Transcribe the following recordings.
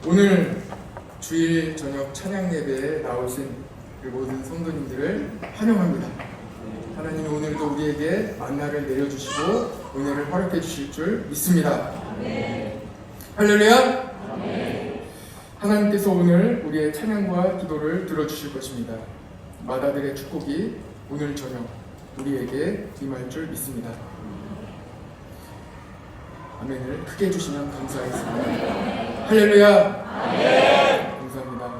오늘 주일 저녁 찬양 예배에 나오신 모든 성도님들을 환영합니다. 하나님이 오늘도 우리에게 만나를 내려주시고 은혜를 허락해 주실 줄 믿습니다. 할렐루야! 하나님께서 오늘 우리의 찬양과 기도를 들어주실 것입니다. 마다들의 축복이 오늘 저녁 우리에게 임할 줄 믿습니다. 아멘을 크게 해주시면 감사하겠습니다. 할렐루야! 감사합니다.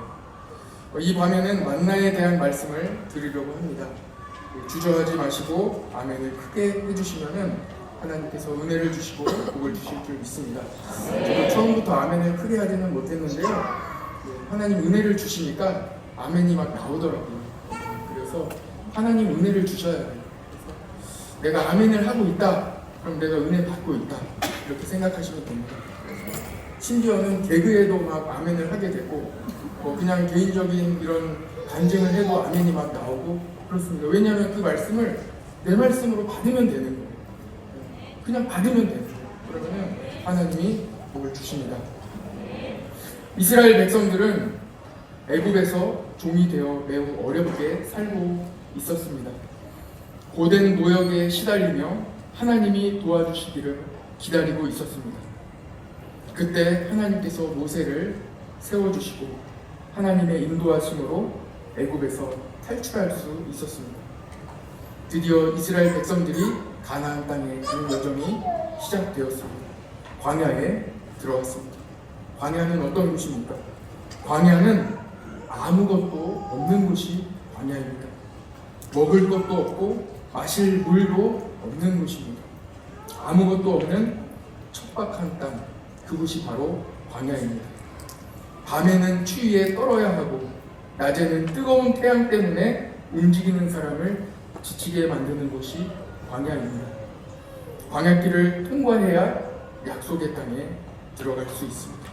이 밤에는 만나에 대한 말씀을 드리려고 합니다. 주저하지 마시고 아멘을 크게 해주시면 하나님께서 은혜를 주시고 복을 주실 줄 믿습니다. 저도 처음부터 아멘을 크게 하지는 못했는데요, 하나님 은혜를 주시니까 아멘이 막 나오더라고요. 그래서 하나님 은혜를 주셔야 돼요. 내가 아멘을 하고 있다, 그럼 내가 은혜 받고 있다, 이렇게 생각하시면 됩니다. 심지어는 개그에도 막 아멘을 하게 되고, 그냥 개인적인 이런 간증을 해도 아멘이 막 나오고 그렇습니다. 왜냐하면 그 말씀을 내 말씀으로 받으면 되는 거예요. 그냥 받으면 돼요. 그러면 하나님이 복을 주십니다. 이스라엘 백성들은 애굽에서 종이 되어 매우 어렵게 살고 있었습니다. 고된 노역에 시달리며 하나님이 도와주시기를 기다리고 있었습니다. 그때 하나님께서 모세를 세워주시고 하나님의 인도하심으로 애굽에서 탈출할 수 있었습니다. 드디어 이스라엘 백성들이 가나안 땅에 가는 여정이 시작되었습니다. 광야에 들어왔습니다. 광야는 어떤 곳입니까? 광야는 아무것도 없는 곳이 광야입니다. 먹을 것도 없고 마실 물도 없는 곳입니다. 아무것도 없는 척박한 땅, 그곳이 바로 광야입니다. 밤에는 추위에 떨어야 하고 낮에는 뜨거운 태양 때문에 움직이는 사람을 지치게 만드는 곳이 광야입니다. 광야길을 통과해야 약속의 땅에 들어갈 수 있습니다.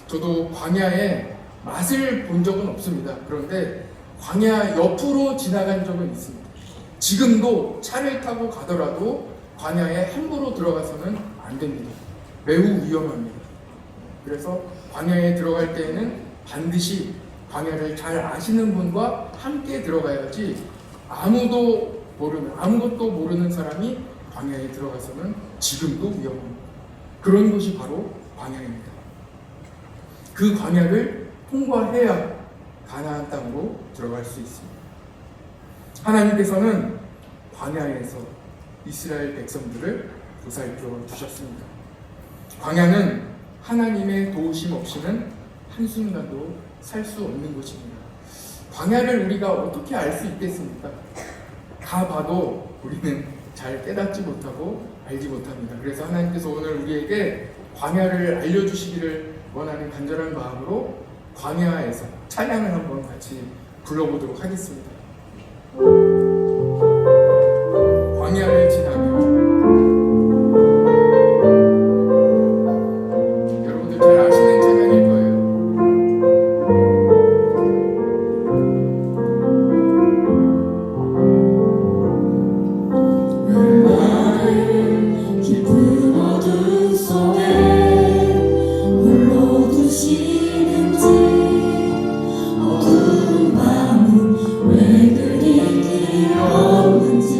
저도 광야의 맛을 본 적은 없습니다. 그런데 광야 옆으로 지나간 적은 있습니다. 지금도 차를 타고 가더라도 광야에 함부로 들어가서는 안 됩니다. 매우 위험합니다. 그래서 광야에 들어갈 때에는 반드시 광야를 잘 아시는 분과 함께 들어가야지, 아무것도 모르는 사람이 광야에 들어가서는 지금도 위험합니다. 그런 곳이 바로 광야입니다. 그 광야를 통과해야 가나안 땅으로 들어갈 수 있습니다. 하나님께서는 광야에서 이스라엘 백성들을 보살펴 주셨습니다. 광야는 하나님의 도우심 없이는 한순간도 살 수 없는 곳입니다. 광야를 우리가 어떻게 알 수 있겠습니까? 다 봐도 우리는 잘 깨닫지 못하고 알지 못합니다. 그래서 하나님께서 오늘 우리에게 광야를 알려주시기를 원하는 간절한 마음으로 광야에서 찬양을 한번 같이 불러보도록 하겠습니다. 광야를 지나며, 여러분들 잘 아시는 찬양일 거예요. 나를 깊은 어둠 속에 홀로 두시는지, 어두운 밤은 왜 그리 길었는지,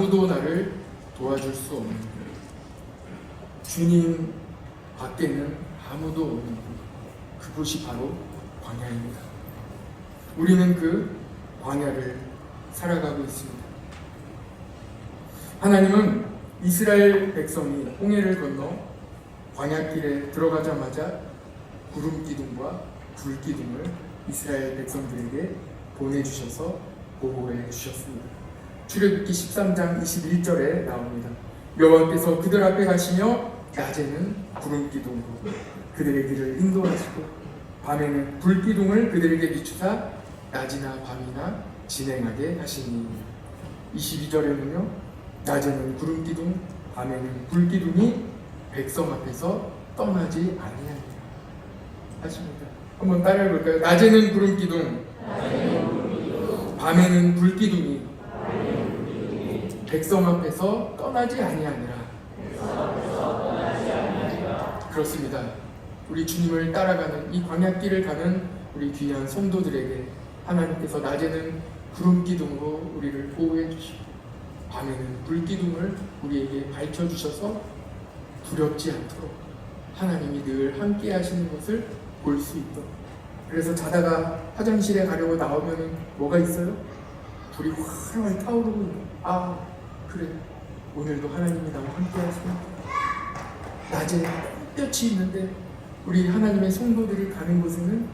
아무도 나를 도와줄 수 없는 곳. 주님 밖에는 아무도 없는 곳. 그곳이 바로 광야입니다. 우리는 그 광야를 살아가고 있습니다. 하나님은 이스라엘 백성이 홍해를 건너 광야길에 들어가자마자 구름 기둥과 불 기둥을 이스라엘 백성들에게 보내주셔서 보호해 주셨습니다. 출애굽기 13장 21절에 나옵니다. 여호와께서 그들 앞에 가시며 낮에는 구름 기둥으로 그들의 길을 인도하시고 밤에는 불 기둥을 그들에게 비추사 낮이나 밤이나 진행하게 하시니. 22절에는요, 낮에는 구름 기둥, 밤에는 불 기둥이 백성 앞에서 떠나지 아니하니라 하십니다. 한번 따라해 볼까요? 낮에는 구름 기둥, 밤에는 불 기둥이 백성 앞에서 떠나지 아니하니라. 그렇습니다. 우리 주님을 따라가는 이 광야길을 가는 우리 귀한 성도들에게 하나님께서 낮에는 구름 기둥으로 우리를 보호해 주시고 밤에는 불 기둥을 우리에게 밝혀 주셔서 두렵지 않도록 하나님이 늘 함께 하시는 것을 볼 수 있도록. 그래서 자다가 화장실에 가려고 나오면 뭐가 있어요? 불이 활활 타오르고 있는. 아, 그래, 오늘도 하나님이 나와 함께 하십니다. 낮에 햇볕이 있는데 우리 하나님의 성도들이 가는 곳에는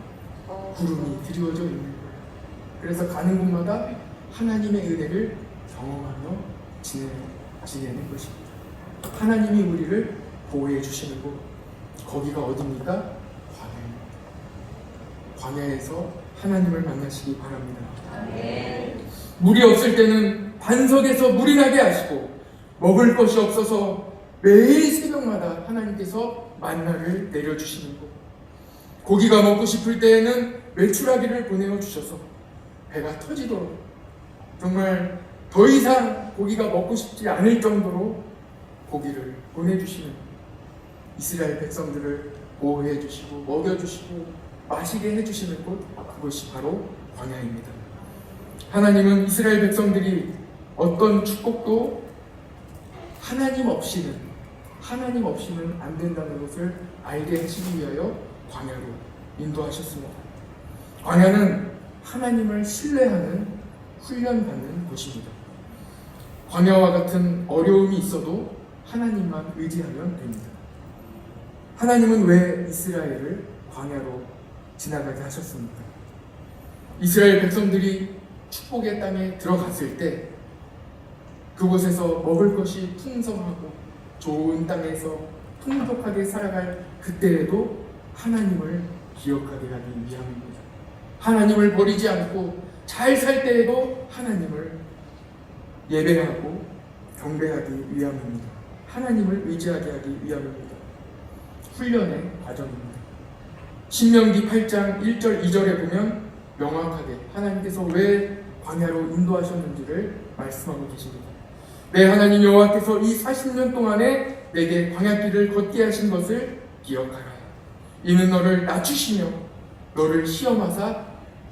구름이 드리워져 있는 거예요. 그래서 가는 곳마다 하나님의 은혜를 경험하며 지내는 것입니다. 하나님이 우리를 보호해 주시는 곳, 거기가 어디입니까? 광야입니다. 광야에서 하나님을 만나시기 바랍니다. 물이 없을 때는 반석에서 물이 나게 하시고 먹을 것이 없어서 매일 새벽마다 하나님께서 만나를 내려주시는 곳, 고기가 먹고 싶을 때에는 메추라기를 보내어 주셔서 배가 터지도록, 정말 더 이상 고기가 먹고 싶지 않을 정도로 고기를 보내주시는 이스라엘 백성들을 보호해 주시고 먹여주시고 마시게 해주시는 곳, 그것이 바로 광야입니다. 하나님은 이스라엘 백성들이 어떤 축복도 하나님 없이는 안 된다는 것을 알게 하시기 위하여 광야로 인도하셨습니다. 광야는 하나님을 신뢰하는 훈련받는 곳입니다. 광야와 같은 어려움이 있어도 하나님만 의지하면 됩니다. 하나님은 왜 이스라엘을 광야로 지나가게 하셨습니까? 이스라엘 백성들이 축복의 땅에 들어갔을 때 그곳에서 먹을 것이 풍성하고 좋은 땅에서 풍족하게 살아갈 그때에도 하나님을 기억하게 하기 위함입니다. 하나님을 버리지 않고 잘 살 때에도 하나님을 예배하고 경배하기 위함입니다. 하나님을 의지하게 하기 위함입니다. 훈련의 과정입니다. 신명기 8장 1절 2절에 보면 명확하게 하나님께서 왜 광야로 인도하셨는지를 말씀하고 계십니다. 내 하나님 여호와께서 이 40년 동안에 내게 광야길을 걷게 하신 것을 기억하라. 이는 너를 낮추시며 너를 시험하사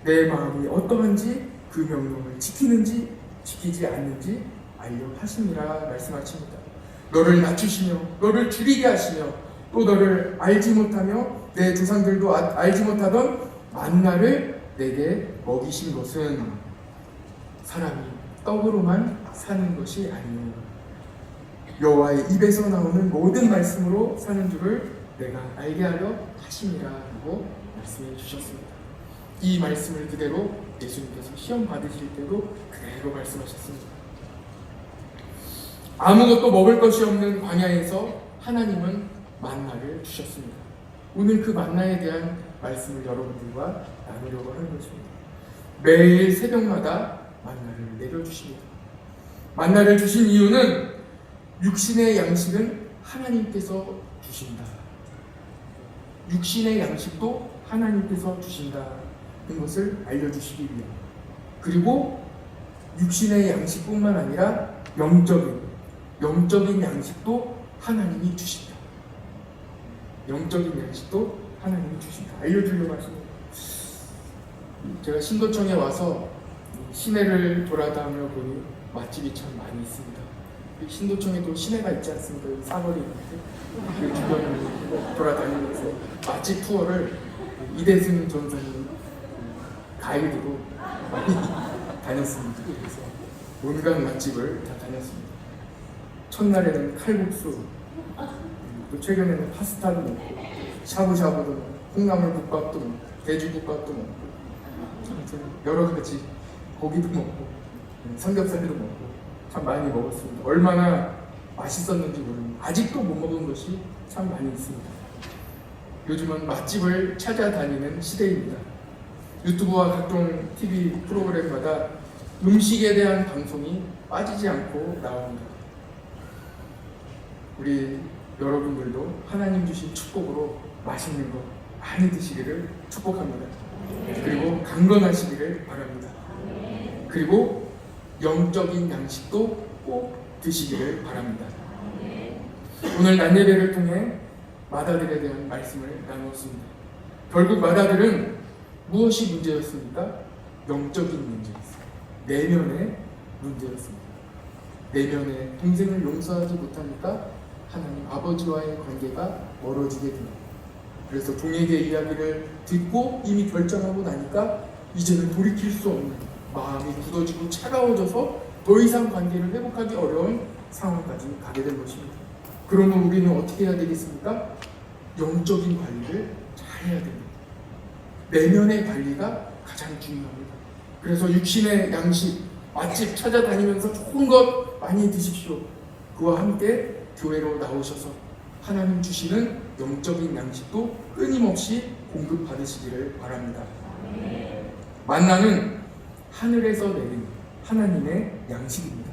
내 마음이 어떠한지 그 명령을 지키는지 지키지 않는지 알려 하심이라 말씀하십니다. 너를 낮추시며 너를 줄이게 하시며 또 너를 알지 못하며 내 조상들도 알지 못하던 만나를 내게 먹이신 것은 사람이 떡으로만 사는 것이 아니오 여호와의 입에서 나오는 모든 말씀으로 사는 줄을 내가 알게 하려 하심이라고 말씀해 주셨습니다. 이 말씀을 그대로 예수님께서 시험 받으실 때도 그대로 말씀하셨습니다. 아무것도 먹을 것이 없는 광야에서 하나님은 만나를 주셨습니다. 오늘 그 만나에 대한 말씀을 여러분들과 나누려고 하는 것입니다. 매일 새벽마다 만나를 내려주십니다. 만나를 주신 이유는 육신의 양식은 하나님께서 주신다. 육신의 양식도 하나님께서 주신다는 것을 알려주시기 위해, 그리고 육신의 양식뿐만 아니라 영적인 양식도 하나님이 주신다. 영적인 양식도 하나님이 주신다. 알려주려고 하십니다. 제가 신도청에 와서 시내를 돌아다녀 보니 맛집이 참 많이 있습니다. 신도청에도 시내가 있지 않습니까? 여기 사거리 이렇게 그 주변을 돌아다니면서 맛집 투어를 이대승 전사님 가이드로 많이 다녔습니다. 그래서 온갖 맛집을 다 다녔습니다. 첫날에는 칼국수, 또 최근에는 파스타도 먹고 샤브샤브도 먹고 콩나물 국밥도 먹고 돼지국밥도 먹고 아무튼 여러 가지 고기도 먹고 삼겹살도 먹고 참 많이 먹었습니다. 얼마나 맛있었는지 모릅니다. 아직도 못 먹은 것이 참 많이 있습니다. 요즘은 맛집을 찾아다니는 시대입니다. 유튜브와 각종 TV 프로그램마다 음식에 대한 방송이 빠지지 않고 나옵니다. 우리 여러분들도 하나님 주신 축복으로 맛있는 거 많이 드시기를 축복합니다. 그리고 강건하시기를 바랍니다. 그리고 영적인 양식도 꼭 드시기를 바랍니다. 오늘 낮예배를 통해 마다들에 대한 말씀을 나누었습니다. 결국 마다들은 무엇이 문제였습니까? 영적인 문제였습니다. 내면의 문제였습니다. 내면의 동생을 용서하지 못하니까 하나님 아버지와의 관계가 멀어지게 됩니다. 그래서 동역의 이야기를 듣고 이미 결정하고 나니까 이제는 돌이킬 수 없는 마음이 굳어지고 차가워져서 더 이상 관계를 회복하기 어려운 상황까지 가게 된 것입니다. 그러면 우리는 어떻게 해야 되겠습니까? 영적인 관리를 잘 해야 됩니다. 내면의 관리가 가장 중요합니다. 그래서 육신의 양식, 맛집 찾아다니면서 좋은 것 많이 드십시오. 그와 함께 교회로 나오셔서 하나님 주시는 영적인 양식도 끊임없이 공급받으시기를 바랍니다. 만나는 하늘에서 내린 하나님의 양식입니다.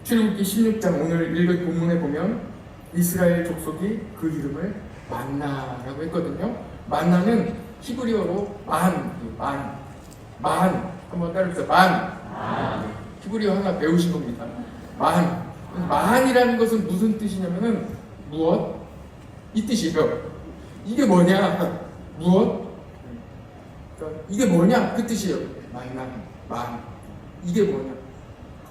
출애굽기 16장 오늘 읽은 본문에 보면 이스라엘 족속이 그 이름을 만나라고 했거든요. 만나는 히브리어로 만 한번 따라해보세요. 만. 히브리어 하나 배우신 겁니다. 만이라는 것은 무슨 뜻이냐면은 무엇? 이 뜻이에요. 이게 뭐냐? 무엇? 그러니까 이게 뭐냐? 그 뜻이에요. 만. 이게 뭐냐?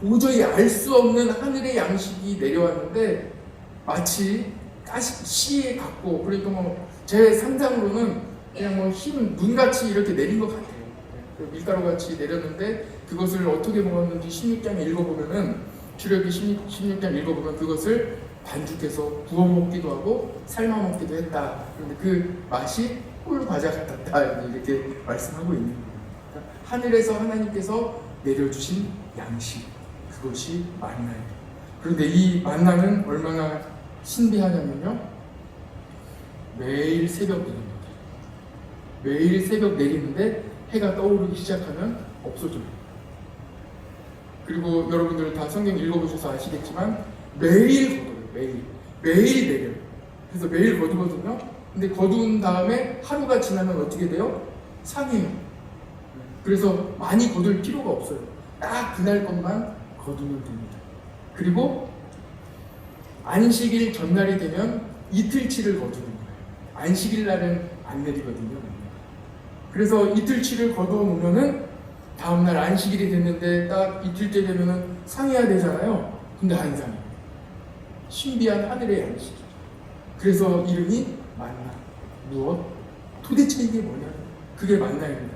도저히 알 수 없는 하늘의 양식이 내려왔는데 마치 가시에 갖고 그러니까 뭐 제 상상으로는 그냥 뭐 흰 눈같이 이렇게 내린 것 같아요. 밀가루 같이 내렸는데 그것을 어떻게 먹었는지 16장에 읽어보면은 출애굽기 16장 읽어보면 그것을 반죽해서 구워 먹기도 하고 삶아 먹기도 했다. 그런데 그 맛이 꿀 과자 같았다 이렇게 말씀하고 있는 거예요. 그러니까 하늘에서 하나님께서 내려주신 양식 그것이 만나예요. 그런데 이 만나는 얼마나 신비하냐면요. 매일 새벽 내립니다. 매일 새벽 내리는데 해가 떠오르기 시작하면 없어져요. 그리고 여러분들 다 성경 읽어보셔서 아시겠지만 매일 거둬요. 매일 내려요. 그래서 매일 거두거든요. 근데 거둔 다음에 하루가 지나면 어떻게 돼요? 상해요. 그래서 많이 거둘 필요가 없어요. 딱 그날 것만 거두면 됩니다. 그리고 안식일 전날이 되면 이틀치를 거두는 거예요. 안식일 날은 안 내리거든요. 그래서 이틀치를 거두어 놓으면은 다음날 안식일이 됐는데 딱 이틀째 되면은 상해야 되잖아요. 근데 안 상해요. 신비한 하늘의 양식이죠. 그래서 이름이 만나. 무엇? 도대체 이게 뭐냐? 그게 만나입니다.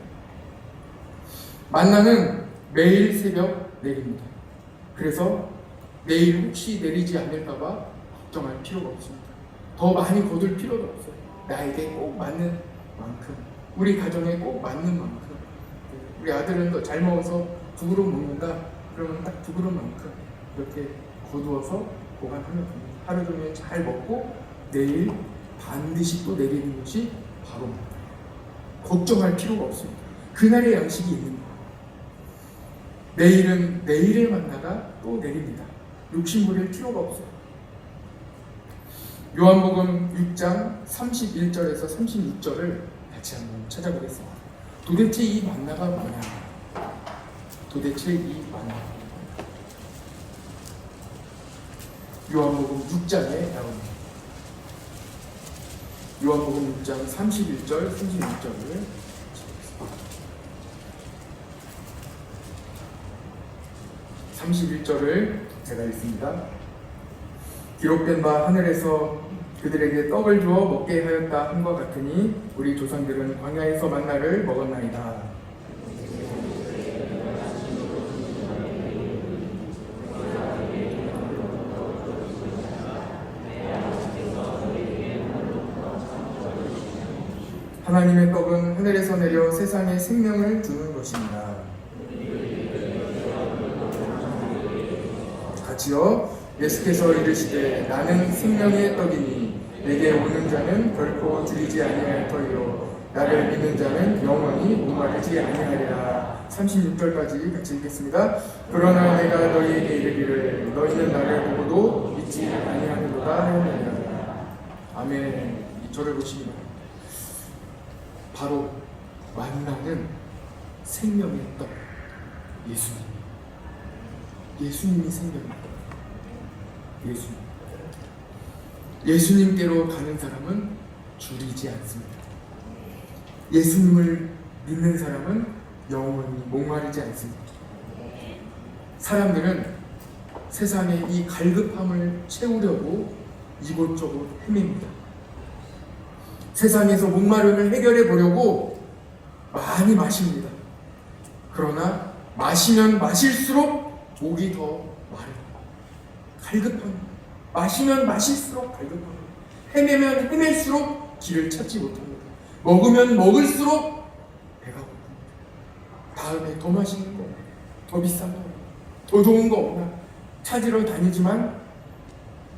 만나는 매일 새벽 내립니다. 그래서 내일 혹시 내리지 않을까봐 걱정할 필요가 없습니다. 더 많이 거둘 필요도 없어요. 나에게 꼭 맞는 만큼, 우리 가정에 꼭 맞는 만큼. 우리 아들은 더 잘 먹어서 2그릇 먹는다. 그러면 딱 2그릇만큼 이렇게 거두어서 보관하면 됩니다. 하루 종일 잘 먹고 내일 반드시 또 내리는 것이 바로 만나요. 걱정할 필요가 없습니다. 그날의 양식이 있는 거예요. 내일은 내일의 만나가 또 내립니다. 욕심 부릴 필요가 없어요. 요한복음 6장 31절에서 36절을 같이 한번 찾아보겠습니다. 도대체 이 만나가 뭐냐? 도대체 이 만나. 요한복음 6장에 나옵니다. 요한복음 6장 31절, 36절을 31절을 제가 읽습니다. 기록된 바 하늘에서 그들에게 떡을 주어 먹게 하였다 함과 같으니 우리 조상들은 광야에서 만나를 먹었나이다. 하나님의 떡은 하늘에서 내려 세상에 생명을 주는 것입니다. 같이요. 예수께서 이르시되 나는 생명의 떡이니 내게 오는 자는 결코 줄이지 아니할 터이요 나를 믿는 자는 영원히 목마르지 아니하리라. 36절까지 같이 읽겠습니다. 그러나 내가 너희에게 이르기를 너희는 나를 보고도 믿지 아니하는도다 하였느니라. 아멘. 이 절을 보시기 바랍니다. 바로 만나는 생명의 떡 예수님. 예수님이 생명의 떡. 예수님. 예수님께로 가는 사람은 줄이지 않습니다. 예수님을 믿는 사람은 영원히 목마르지 않습니다. 사람들은 세상의 이 갈급함을 채우려고 이곳저곳 헤맵니다. 세상에서 목마름을 해결해 보려고 많이 마십니다. 그러나 마시면 마실수록 목이 더 마르고 갈급합니다. 마시면 마실수록 갈급합니다. 헤매면 헤맬수록 길을 찾지 못합니다. 먹으면 먹을수록 배가 고픕니다. 다음에 더 맛있는 거, 더 비싼 거, 더 좋은 거 없나 찾으러 다니지만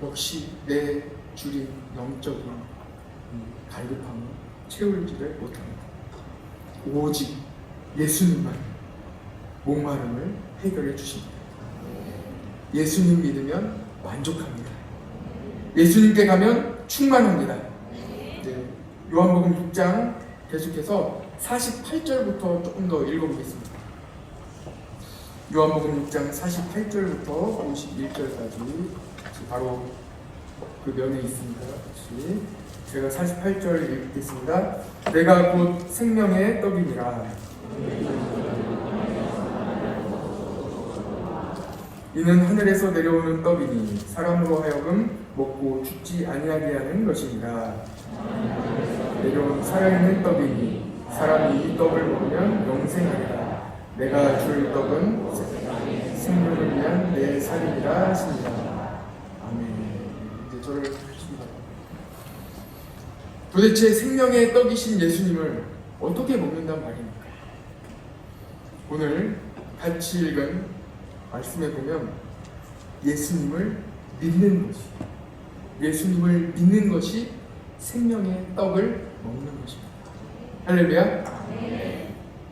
역시 내 줄인 영적인 갈급함을 채울지를 못합니다. 오직 예수님만 목마름을 해결해 주십니다. 예수님 믿으면 만족합니다. 예수님께 가면 충만합니다. 네, 요한복음 6장 계속해서 48절부터 조금 더 읽어보겠습니다. 요한복음 6장 48절부터 51절까지 바로 그 면에 있습니다. 같이 제가 48절 읽겠습니다. 내가 곧 생명의 떡이니라. 이는 하늘에서 내려오는 떡이니 사람으로 하여금 먹고 죽지 아니하게 하는 것입니다. 내려온 살아있는 떡이니 사람이 이 떡을 먹으면 영생하리라. 내가 줄 떡은 생명을 위한 내 살이라 하십니다. 아멘. 이제 저를 하십니다. 도대체 생명의 떡이신 예수님을 어떻게 먹는단 말입니까? 오늘 같이 읽은 말씀에 보면 예수님을 믿는 것이, 예수님을 믿는 것이 생명의 떡을 먹는 것입니다. 할렐루야.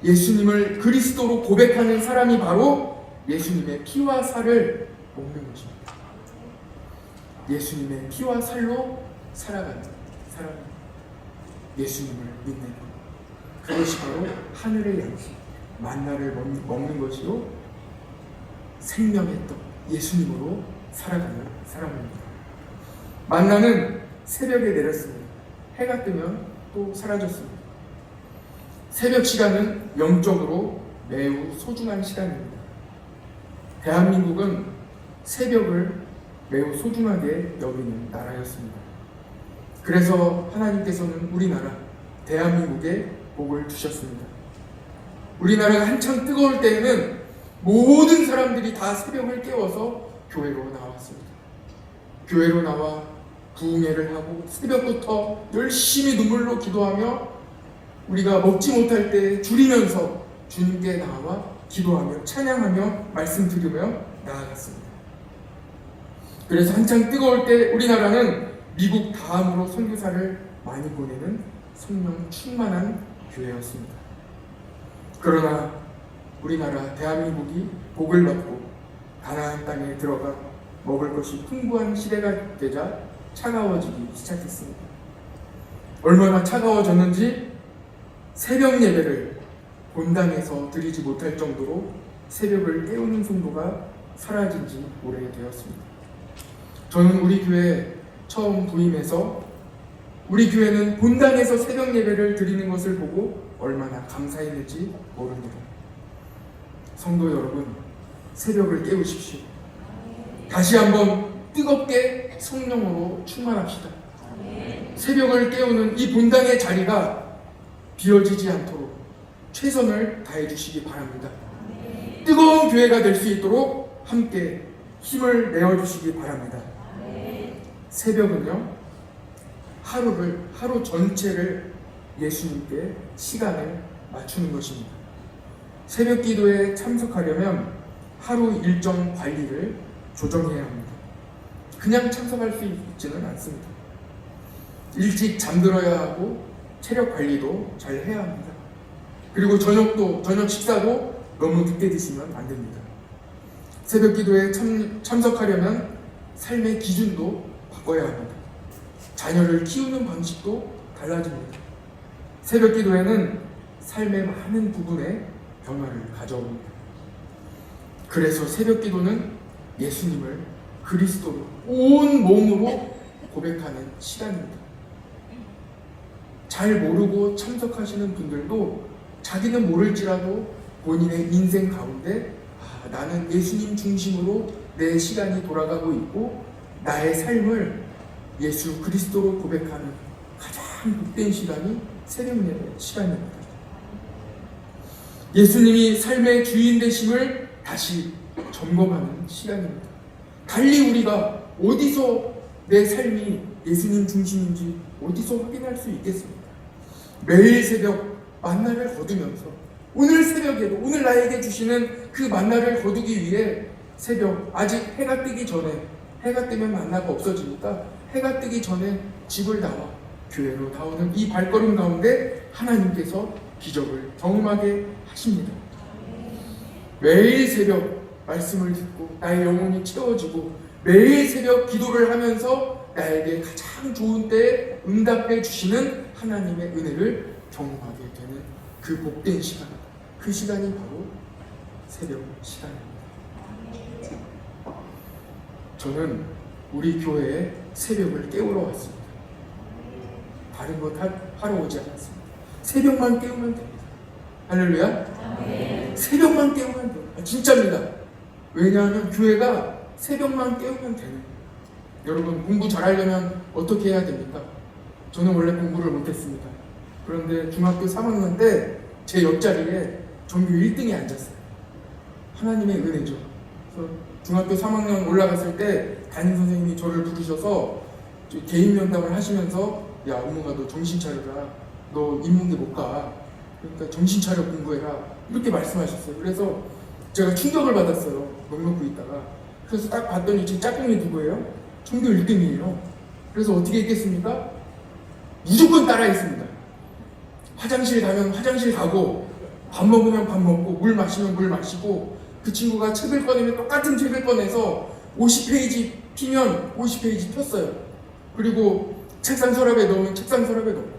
예수님을 그리스도로 고백하는 사람이 바로 예수님의 피와 살을 먹는 것입니다. 예수님의 피와 살로 살아가는 사람, 예수님을 믿는 것, 그것이 바로 하늘의 양식 만나를 먹는 것이요 생명의 떡 예수님으로 살아가는 사람입니다. 만나는 새벽에 내렸습니다. 해가 뜨면 또 사라졌습니다. 새벽 시간은 영적으로 매우 소중한 시간입니다. 대한민국은 새벽을 매우 소중하게 여기는 나라였습니다. 그래서 하나님께서는 우리나라 대한민국에 복을 주셨습니다. 우리나라가 한창 뜨거울 때에는 모든 사람들이 다 새벽을 깨워서 교회로 나왔습니다. 교회로 나와 부흥회를 하고 새벽부터 열심히 눈물로 기도하며 우리가 먹지 못할 때 줄이면서 주님께 나와 기도하며 찬양하며 말씀 들으며 나아갔습니다. 그래서 한창 뜨거울 때 우리나라는 미국 다음으로 선교사를 많이 보내는 성령 충만한 교회였습니다. 그러나 우리나라 대한민국이 복을 받고 가나안 땅에 들어가 먹을 것이 풍부한 시대가 되자 차가워지기 시작했습니다. 얼마나 차가워졌는지 새벽 예배를 본당에서 드리지 못할 정도로 새벽을 깨우는 성도가 사라진 지 오래되었습니다. 저는 우리 교회 처음 부임해서 우리 교회는 본당에서 새벽 예배를 드리는 것을 보고 얼마나 감사했는지 모릅니다. 성도 여러분, 새벽을 깨우십시오. 다시 한번 뜨겁게 성령으로 충만합시다. 새벽을 깨우는 이 본당의 자리가 비어지지 않도록 최선을 다해 주시기 바랍니다. 뜨거운 교회가 될 수 있도록 함께 힘을 내어 주시기 바랍니다. 새벽은요, 하루 전체를 예수님께 시간을 맞추는 것입니다. 새벽 기도에 참석하려면 하루 일정 관리를 조정해야 합니다. 그냥 참석할 수 있지는 않습니다. 일찍 잠들어야 하고 체력 관리도 잘 해야 합니다. 그리고 저녁 식사도 너무 늦게 드시면 안 됩니다. 새벽 기도에 참석하려면 삶의 기준도 바꿔야 합니다. 자녀를 키우는 방식도 달라집니다. 새벽 기도에는 삶의 많은 부분에 변화를 가져옵니다. 그래서 새벽 기도는 예수님을 그리스도로 온 몸으로 고백하는 시간입니다. 잘 모르고 참석하시는 분들도 자기는 모를지라도 본인의 인생 가운데 나는 예수님 중심으로 내 시간이 돌아가고 있고 나의 삶을 예수 그리스도로 고백하는 가장 복된 시간이 새벽 예배 시간입니다. 예수님이 삶의 주인 되심을 다시 점검하는 시간입니다. 달리 우리가 어디서 내 삶이 예수님 중심인지 어디서 확인할 수 있겠습니까? 매일 새벽 만나를 거두면서 오늘 새벽에도 오늘 나에게 주시는 그 만나를 거두기 위해 새벽 아직 해가 뜨기 전에, 해가 뜨면 만나가 없어지니까 해가 뜨기 전에 집을 나와 교회로 나오는 이 발걸음 가운데 하나님께서 기적을 경험하게 하십니다. 매일 새벽 말씀을 듣고 나의 영혼이 채워지고 매일 새벽 기도를 하면서 나에게 가장 좋은 때에 응답해 주시는 하나님의 은혜를 경험하게 되는 그 복된 시간, 그 시간이 바로 새벽 시간입니다. 저는 우리 교회에 새벽을 깨우러 왔습니다. 다른 것 하러 오지 않았습니다. 새벽만 깨우면 됩니다. 할렐루야. 새벽만 깨우면 돼요. 진짜입니다. 왜냐하면 교회가 새벽만 깨우면 되는 거예요. 여러분 공부 잘하려면 어떻게 해야 됩니까? 저는 원래 공부를 못했습니다. 그런데 중학교 3학년 때 제 옆자리에 전교 1등이 앉았어요. 하나님의 은혜죠. 그래서 중학교 3학년 올라갔을 때 담임선생님이 저를 부르셔서 개인 면담을 하시면서 야 엄무가 너 정신 차려라. 너 인문대 못 가. 그러니까 정신 차려 공부해라. 이렇게 말씀하셨어요. 그래서 제가 충격을 받았어요. 넋 놓고 있다가. 그래서 딱 봤더니 제 짝꿍이 누구예요? 전교 1등이에요. 그래서 어떻게 했겠습니까? 무조건 따라했습니다. 화장실 가면 화장실 가고 밥 먹으면 밥 먹고 물 마시면 물 마시고 그 친구가 책을 꺼내면 똑같은 책을 꺼내서 50페이지 피면 50페이지 폈어요. 그리고 책상 서랍에 넣으면 책상 서랍에 넣고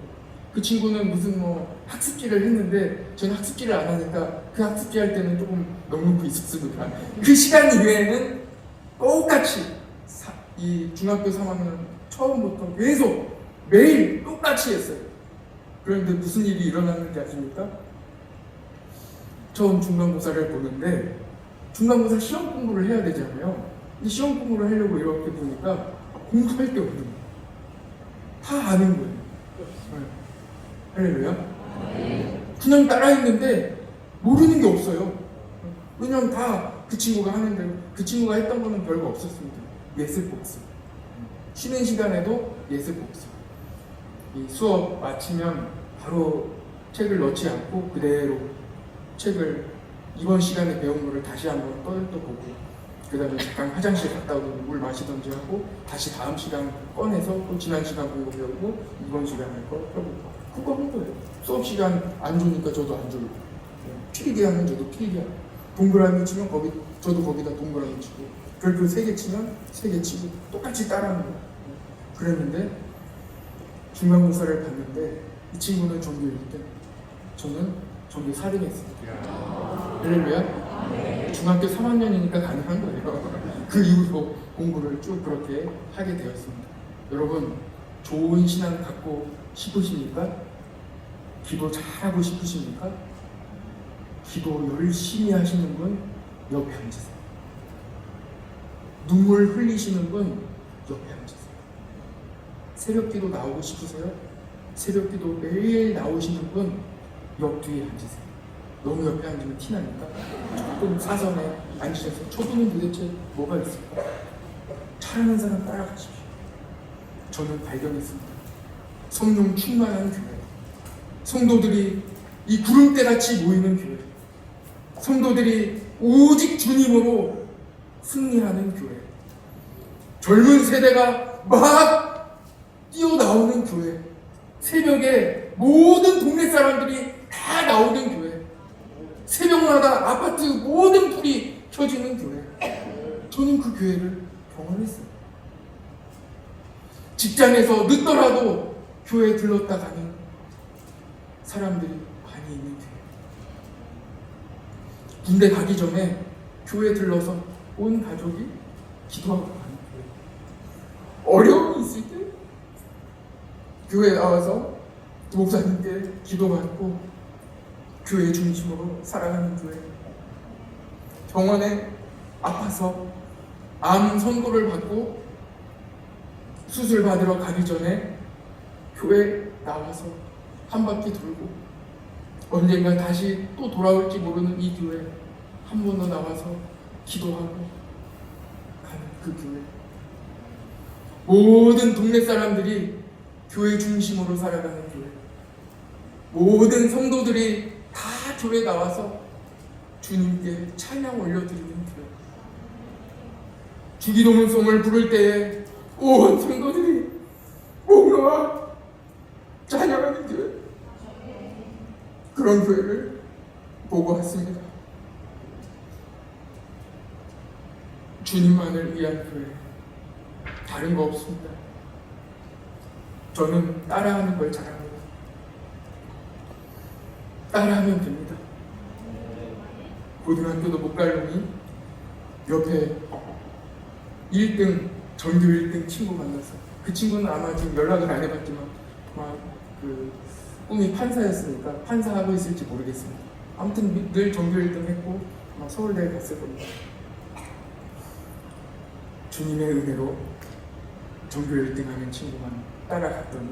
그 친구는 무슨 학습지를 했는데 저는 학습지를 안 하니까 그 학습지 할 때는 조금 넉넉히 있었습니다. 그 시간 이외에는 똑같이 이 중학교 3학년 처음부터 계속 매일 똑같이 했어요. 그런데 무슨 일이 일어났는지 아십니까? 처음 중간고사를 보는데 중간고사 시험 공부를 해야 되잖아요. 이 시험 공부를 하려고 이렇게 보니까 공부할 게 없는 거예요. 다 아는 거예요. 할렐루야. 그냥 따라했는데 모르는 게 없어요. 왜냐면 다 그 친구가 하는 대로 그 친구가 했던 거는 별거 없었습니다. 예습 복습. 쉬는 시간에도 예습 복습. 이 수업 마치면 바로 책을 넣지 않고 그대로 책을 이번 시간에 배운 거를 다시 한번 떠보고 그 다음에 잠깐 화장실 갔다 오고 물 마시던지 하고 다시 다음 시간 꺼내서 또 지난 시간 보고 배우고 이번 시간 할 거 펴보고 그거 한 거예요. 수업 시간 안 좋으니까 저도 안 졸고 필기 하면 저도 필기하고 동그라미 치면 저도 거기다 동그라미 치고 별표 3개 치면 3개 치고 똑같이 따라하는 거예요. 그랬는데 중간고사를 봤는데 이 친구는 전교 1등, 저는 전교 4등 했습니다. 할렐루야. 중학교 3학년이니까 가능한 거예요. 그 이후로 공부를 쭉 그렇게 하게 되었습니다. 여러분 좋은 신앙 갖고 싶으십니까? 기도 잘하고 싶으십니까? 기도 열심히 하시는 분 옆에 앉으세요. 눈물 흘리시는 분 옆에 앉으세요. 새벽기도 나오고 싶으세요? 새벽기도 매일 나오시는 분 옆 뒤에 앉으세요. 너무 옆에 앉으면 티나니까 조금 사선에 앉으셔서 저분은 도대체 뭐가 있을까? 잘하는 사람 따라가십시오. 저는 발견했습니다. 성령 충만한 교회, 성도들이 이 구름대같이 모이는 교회, 성도들이 오직 주님으로 승리하는 교회, 젊은 세대가 막 뛰어나오는 교회, 새벽에 모든 동네 사람들이 다 나오는 교회, 새벽마다 아파트 모든 불이 켜지는 교회. 저는 그 교회를 경험했어요. 직장에서 늦더라도 교회에 들렀다 가는 사람들이 많이 있는 교회. 군대 가기 전에 교회에 들러서 온 가족이 기도하고 가는 교회. 어려움이 있을 때 교회에 나와서 목사님께 기도받고 교회 중심으로 살아가는 교회. 병원에 아파서 암 선고를 받고 수술 받으러 가기 전에 교회 나와서 한 바퀴 돌고 언젠가 다시 또 돌아올지 모르는 이 교회 한 번 더 나와서 기도하고 가는 그 교회. 모든 동네 사람들이 교회 중심으로 살아가는 교회. 모든 성도들이 다 교회 나와서 주님께 찬양 올려드리는 교회. 주기도문송을 부를 때에 온 성도들이 목놓아 찬양하는 교회. 그런 교회를 보고 왔습니다. 주님만을 위한 교회. 다른 거 없습니다. 저는 따라하는 걸 잘합니다. 따라하면 됩니다. 고등학교도 못 갈 놈이 옆에 1등, 전교 1등 친구 만나서, 그 친구는 아마 지금 연락을 안 해봤지만 막 그 꿈이 판사였으니까 판사하고 있을지 모르겠습니다. 아무튼 늘 전교 1등 했고 아마 서울대에 갔을 겁니다. 주님의 은혜로 전교 1등 하는 친구만 따라갔더니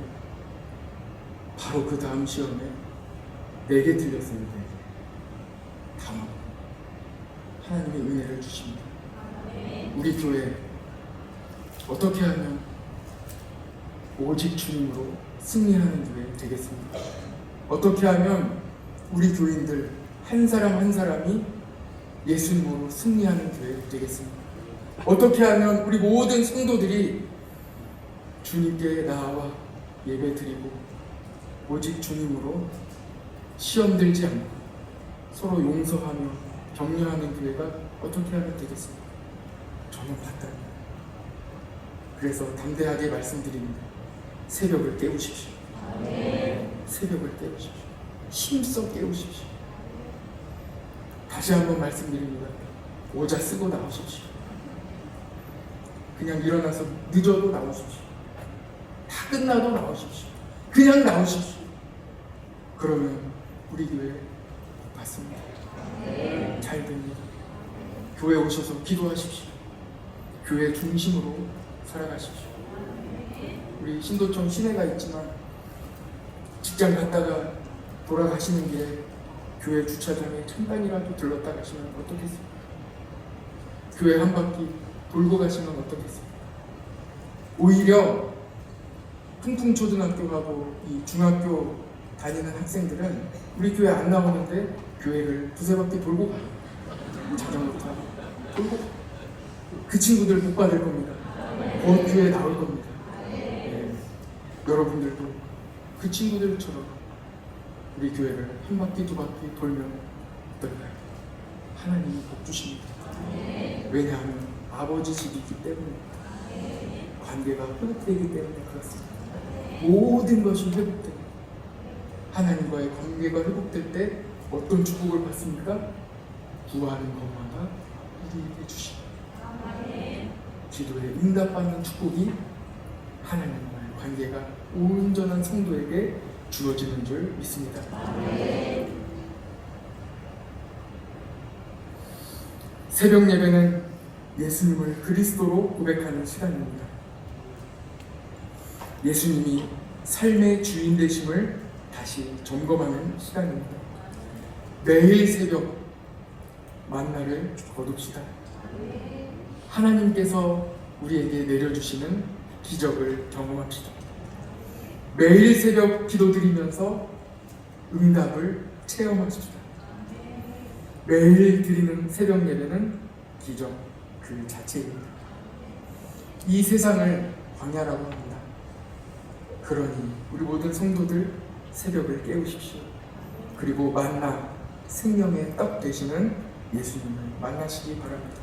바로 그 다음 시험에 4개 틀렸어요. 4개. 다 먹어. 하나님의 은혜를 주십니다. 우리 교회 어떻게 하면 오직 주님으로 승리하는 교회 되겠습니까? 어떻게 하면 우리 교인들 한 사람 한 사람이 예수님으로 승리하는 교회 되겠습니까? 어떻게 하면 우리 모든 성도들이 주님께 나와 예배 드리고 오직 주님으로 시험 들지 않고 서로 용서하며 격려하는 교회가 어떻게 하면 되겠습니까? 저는 봤답니다. 그래서 담대하게 말씀드립니다. 새벽을 깨우십시오. 새벽을 깨우십시오. 힘써 깨우십시오. 다시 한번 말씀드립니다. 모자 쓰고 나오십시오. 그냥 일어나서 늦어도 나오십시오. 다 끝나도 나오십시오. 그냥 나오십시오. 그러면 우리 교회 받습니다. 잘 됩니다. 교회 오셔서 기도하십시오. 교회 중심으로 살아가십시오. 우리 신도청 시내가 있지만 직장 갔다가 돌아가시는 길에 교회 주차장에 잠깐이라도 들렀다 가시면 어떻겠습니까? 교회 한 바퀴 돌고 가시면 어떻겠습니까? 오히려 풍풍초등학교 가고 이 중학교 다니는 학생들은 우리 교회 안 나오는데 교회를 두세 바퀴 돌고 가요. 자전거 타고 돌고 가요. 그 친구들 복 받을 겁니다. 곧 교회에 나올 겁니다. 여러분들도 그 친구들처럼 우리 교회를 한 바퀴 두 바퀴 돌면 어떨까요? 하나님이 복 주십니다. 왜냐하면 아버지 집이기 때문입니다. 관계가 회복되기 때문에 그렇습니다. 모든 것이 회복됩니다. 하나님과의 관계가 회복될 때 어떤 축복을 받습니까? 구하는 것마다 우리에게 주십니다. 기도에 응답받는 축복이 하나님과의 관계가 온전한 성도에게 주어지는 줄 믿습니다. 새벽 예배는 예수님을 그리스도로 고백하는 시간입니다. 예수님이 삶의 주인 되심을 다시 점검하는 시간입니다. 매일 새벽 만나를 거둡시다. 하나님께서 우리에게 내려주시는 기적을 경험합시다. 매일 새벽 기도드리면서 응답을 체험하십시다. 매일 드리는 새벽 예배는 기적 그 자체입니다. 이 세상을 광야라고 합니다. 그러니 우리 모든 성도들 새벽을 깨우십시오. 그리고 만나 생명의 떡 되시는 예수님을 만나시기 바랍니다.